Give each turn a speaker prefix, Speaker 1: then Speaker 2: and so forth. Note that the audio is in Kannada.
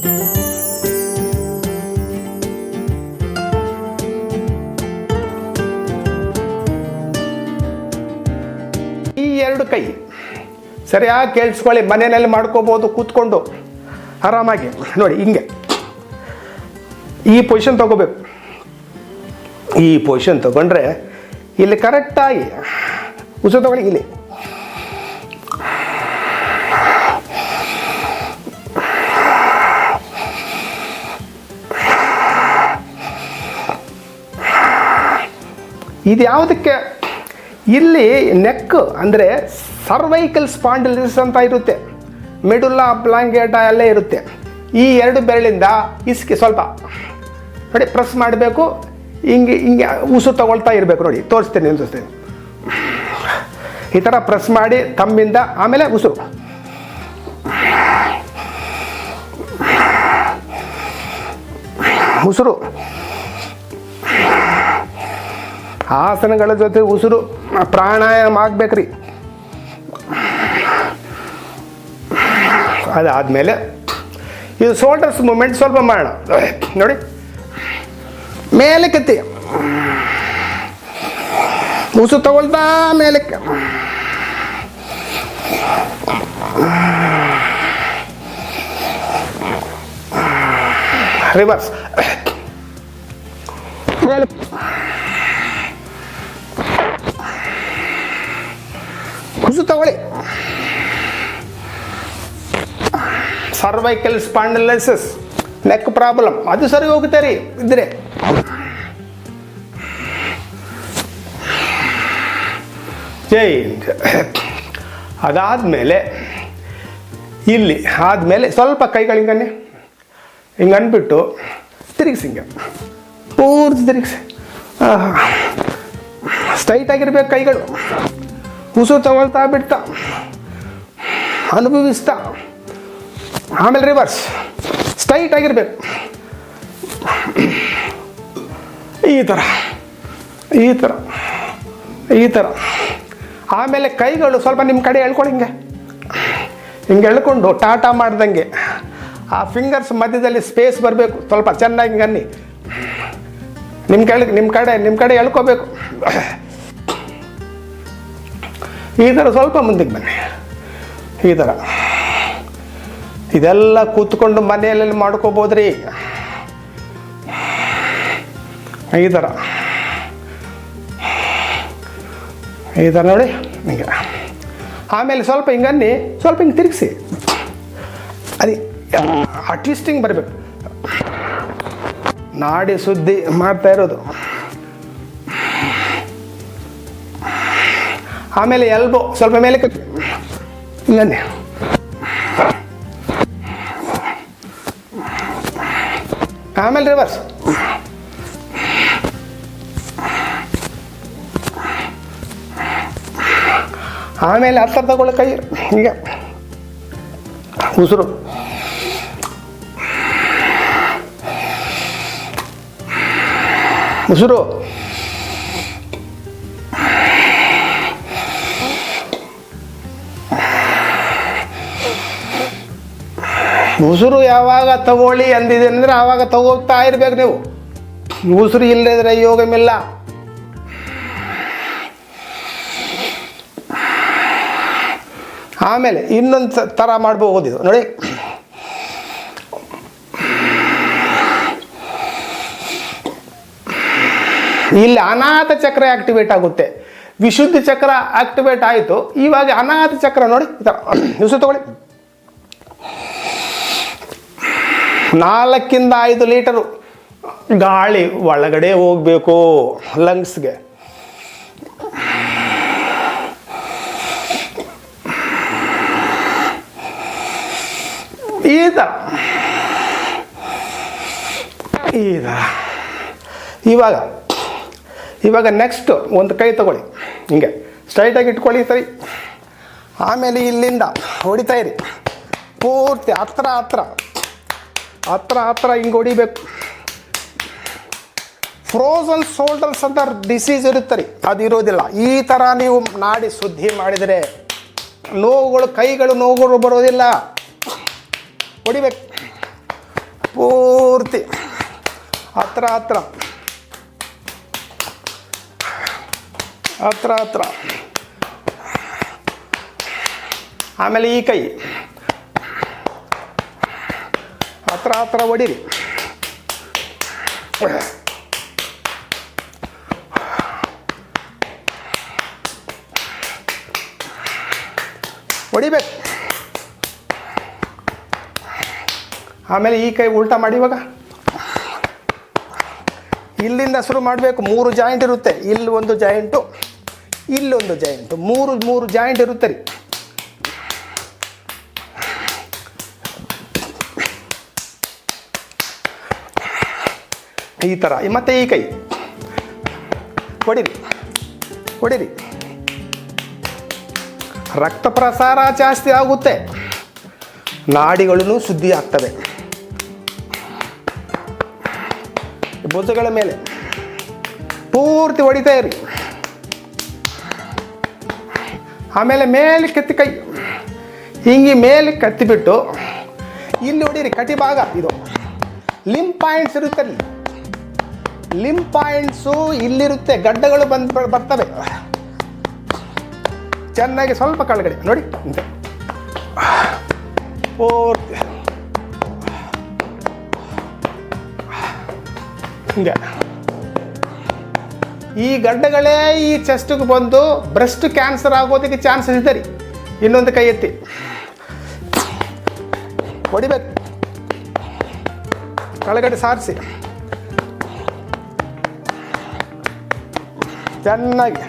Speaker 1: ಈ ಎರಡು ಕೈ ಸರಿಯಾಗಿ ಕೇಳಿಸ್ಕೊಳ್ಳಿ, ಮನೆಯಲ್ಲಿ ಮಾಡ್ಕೋಬೋದು ಕೂತ್ಕೊಂಡು ಆರಾಮಾಗಿ. ನೋಡಿ ಹಿಂಗೆ ಈ ಪೊಸಿಷನ್ ತಗೋಬೇಕು. ಈ ಪೊಸಿಷನ್ ತಗೊಂಡ್ರೆ ಇಲ್ಲಿ ಕರೆಕ್ಟಾಗಿ ಉಸಿರು ತಗೊಳ್ಳಿ. ಇಲ್ಲಿ ಇದು ಯಾವುದಕ್ಕೆ, ಇಲ್ಲಿ ನೆಕ್ ಅಂದರೆ ಸರ್ವೈಕಲ್ ಸ್ಪಾಂಡಿಲಿಸಿಸ್ ಅಂತ ಇರುತ್ತೆ, ಮೆಡುಲ್ಲಾ ಅಬ್ಲಾಂಗೇಟ ಎಲ್ಲ ಇರುತ್ತೆ. ಈ ಎರಡು ಬೆರಳಿಂದ ಇಸ್ಕಿ ಸ್ವಲ್ಪ ನೋಡಿ ಪ್ರೆಸ್ ಮಾಡಬೇಕು, ಹಿಂಗೆ ಹಿಂಗೆ ಉಸಿರು ತಗೊಳ್ತಾ ಇರಬೇಕು. ನೋಡಿ ತೋರಿಸ್ತೀನಿ, ನಿಲ್ಲಿಸ್ತೀನಿ. ಈ ಥರ ಪ್ರೆಸ್ ಮಾಡಿ ತಮ್ಮಿಂದ, ಆಮೇಲೆ ಉಸಿರು. ಉಸಿರು ಆಸನಗಳ ಜೊತೆ ಉಸಿರು ಪ್ರಾಣಾಯಾಮ ಆಗ್ಬೇಕ್ರಿ. ಅದಾದಮೇಲೆ ಇದು ಶೋಲ್ಡರ್ಸ್ ಮೂಮೆಂಟ್ ಸ್ವಲ್ಪ ಮಾಡೋಣ. ನೋಡಿ ಮೇಲಕ್ಕೆತ್ತಿ, ಉಸಿರು ತಗೊಳ್ತಾ ಮೇಲಕ್ಕೆ. ರಿವರ್ಸ್ ಮೇಲಕ್ಕೆ. ಉಸಿರು ತಗೊಳ್ಳಿ. ಸರ್ವೈಕಲ್ ಸ್ಪಾಂಡಿಲೈಸಿಸ್, ನೆಕ್ ಪ್ರಾಬ್ಲಮ್, ಅದು ಸರಿ ಹೋಗುತ್ತೆ ರೀ ಇದ್ರೆ. ಚೇಂಜ್. ಅದಾದಮೇಲೆ ಇಲ್ಲಿ ಆದಮೇಲೆ ಸ್ವಲ್ಪ ಕೈಗಳು ಹಿಂಗನ್ನೇ ಹಿಂಗೆ ಅಂದ್ಬಿಟ್ಟು ತಿರುಗಿಸಿ, ಹಿಂಗೆ ಪೂರ್ತಿ ತಿರುಗಿಸಿ. ಸ್ಟ್ರೈಟ್ ಆಗಿರ್ಬೇಕು ಕೈಗಳು. ಉಸಿರು ತಗೊಳ್ತಾ ಬಿಡ್ತಾ ಅನುಭವಿಸ್ತಾ. ಆಮೇಲೆ ರಿವರ್ಸ್, ಸ್ಟ್ರೈಟ್ ಆಗಿರ್ಬೇಕು. ಈ ಥರ ಈ ಥರ ಈ ಥರ. ಆಮೇಲೆ ಕೈಗಳು ಸ್ವಲ್ಪ ನಿಮ್ಮ ಕಡೆ ಎಳ್ಕೊಳ್ಳಿ, ಹಿಂಗೆ ಹಿಂಗೆ ಎಳ್ಕೊಂಡು ಟಾಟಾ ಮಾಡ್ದಂಗೆ ಆ ಫಿಂಗರ್ಸ್ ಮಧ್ಯದಲ್ಲಿ ಸ್ಪೇಸ್ ಬರಬೇಕು. ಸ್ವಲ್ಪ ಚೆನ್ನಾಗಿ ಹಿಂಗೆ ಅನ್ನಿ, ನಿಮ್ಮ ಕಡೆ ಎಳ್ಕೋಬೇಕು. ಈ ಥರ ಸ್ವಲ್ಪ ಮುಂದಕ್ಕೆ ಬನ್ನಿ. ಈ ಥರ ಇದೆಲ್ಲ ಕೂತ್ಕೊಂಡು ಮನೆಯಲ್ಲಿ ಮಾಡ್ಕೋಬೋದ್ರಿ. ಈ ಥರ ನೋಡಿ ಹಿಂಗೆ. ಆಮೇಲೆ ಸ್ವಲ್ಪ ಹಿಂಗನ್ನಿ, ಸ್ವಲ್ಪ ಹಿಂಗೆ ತಿರುಗಿಸಿ. ಅದೇ ಅಟ್ಲೀಸ್ಟ್ ಹಿಂಗೆ ಬರಬೇಕು. ನಾಡಿ ಸುದ್ದಿ ಮಾಡ್ತಾ ಇರೋದು. ಆಮೇಲೆ ಎಲ್ಬೋ ಸ್ವಲ್ಪ ಮೇಲೆ ಹಿಂಗನ್ನಿ. ಆಮೇಲೆ ರಿವರ್ಸ್. ಆಮೇಲೆ ಹತ್ತ ತಗೊಳ್ಳಿ ಕೈ ಹೀಗೆ. ಉಸಿರು ಉಸಿರು ಉಸಿರು ಯಾವಾಗ ತಗೊಳ್ಳಿ ಅಂದಿದೆ ಅಂದರೆ ಆವಾಗ ತಗೋತಾ ಇರ್ಬೇಕು ನೀವು. ಉಸಿರು ಇಲ್ಲದ್ರೆ ಯೋಗಮಿಲ್ಲ. ಆಮೇಲೆ ಇನ್ನೊಂದು ಥರ ಮಾಡ್ಬೋದು ಇದು ನೋಡಿ. ಇಲ್ಲಿ ಅನಾಥ ಚಕ್ರ ಆಕ್ಟಿವೇಟ್ ಆಗುತ್ತೆ, ವಿಶುದ್ಧಿ ಚಕ್ರ ಆಕ್ಟಿವೇಟ್ ಆಯಿತು. ಇವಾಗ ಅನಾಥ ಚಕ್ರ ನೋಡಿ ಈ ಥರ ಉಸಿರು ತಗೊಳ್ಳಿ. 4 to 5 ಲೀಟರು ಗಾಳಿ ಒಳಗಡೆ ಹೋಗಬೇಕು ಲಂಗ್ಸ್ಗೆ. ಈ ಥರ ಇವಾಗ ನೆಕ್ಸ್ಟ್ ಒಂದು ಕೈ ತಗೊಳ್ಳಿ, ಹಿಂಗೆ ಸ್ಟ್ರೈಟಾಗಿ ಇಟ್ಕೊಳ್ಳಿ ಸರಿ. ಆಮೇಲೆ ಇಲ್ಲಿಂದ ಹೊಡಿತಾ ಇರಿ ಪೂರ್ತಿ ಹತ್ರ ಹಿಂಗೆ ಹೊಡಿಬೇಕು. ಫ್ರೋಸನ್ ಶೋಲ್ಡರ್ಸ್ ಅಂತ ಡಿಸೀಸ್ ಇರುತ್ತೆ ರೀ, ಅದು ಇರೋದಿಲ್ಲ. ಈ ಥರ ನೀವು ನಾಡಿ ಶುದ್ಧಿ ಮಾಡಿದರೆ ಕೈಗಳು ನೋವುಗಳು ಬರೋದಿಲ್ಲ. ಹೊಡಿಬೇಕು. ಪೂರ್ತಿ ಹತ್ರ ಹತ್ರ ಹತ್ರ ಹತ್ರ. ಆಮೇಲೆ ಈ ಕೈ ಹತ್ರ ಹತ್ರ ಹೊಡೀರಿ. ಹೊಡಿಬೇಕು. ಆಮೇಲೆ ಈ ಕೈ ಉಲ್ಟಾ ಮಾಡಿ. ಇವಾಗ ಇಲ್ಲಿಂದ ಶುರು ಮಾಡಬೇಕು. 3 ಜಾಯಿಂಟ್ ಇರುತ್ತೆ. ಇಲ್ಲಿ ಒಂದು ಜಾಯಿಂಟು, ಇಲ್ಲೊಂದು ಜಾಯಿಂಟು, ಮೂರು ಜಾಯಿಂಟ್ ಇರುತ್ತೆ ರೀ. ಈ ಥರ. ಮತ್ತೆ ಈ ಕೈ ಹೊಡಿರಿ ಹೊಡಿರಿ. ರಕ್ತ ಪ್ರಸಾರ ಜಾಸ್ತಿ ಆಗುತ್ತೆ, ನಾಡಿಗಳೂ ಶುದ್ಧಿ ಆಗ್ತವೆ. ಭುಜಗಳ ಮೇಲೆ ಪೂರ್ತಿ ಹೊಡಿತಾ ಇರಿ. ಆಮೇಲೆ ಮೇಲೆ ಕೆತ್ತಿ ಕೈ ಹಿಂಗೆ ಮೇಲೆ ಕತ್ತಿಬಿಟ್ಟು ಇಲ್ಲಿ ಹೊಡೀರಿ. ಕಟಿ ಭಾಗ ಇದು ಲಿಂಬ್ ಪಾಯಿಂಟ್ಸ್ ಇರುತ್ತೆ. ಲಿಂಬ್ ಪಾಯಿಂಟ್ಸು ಇಲ್ಲಿರುತ್ತೆ. ಗಡ್ಡಗಳು ಬರ್ತವೆ. ಚೆನ್ನಾಗಿ ಸ್ವಲ್ಪ ಕೆಳಗಡೆ ನೋಡಿ. ಪೂರ್ತಿ ಹಿಂಗೆ. ಈ ಗಡ್ಡಗಳೇ ಈ ಚೆಸ್ಟ್ಗೆ ಬಂದು ಬ್ರೆಸ್ಟ್ ಕ್ಯಾನ್ಸರ್ ಆಗೋದಕ್ಕೆ ಚಾನ್ಸಸ್ ಇದೆ ರೀ. ಇನ್ನೊಂದು ಕೈ ಎತ್ತಿ ಹೊಡಿಬೇಕು. ಕೆಳಗಡೆ ಸಾರಿಸಿ ಚೆನ್ನಾಗಿ.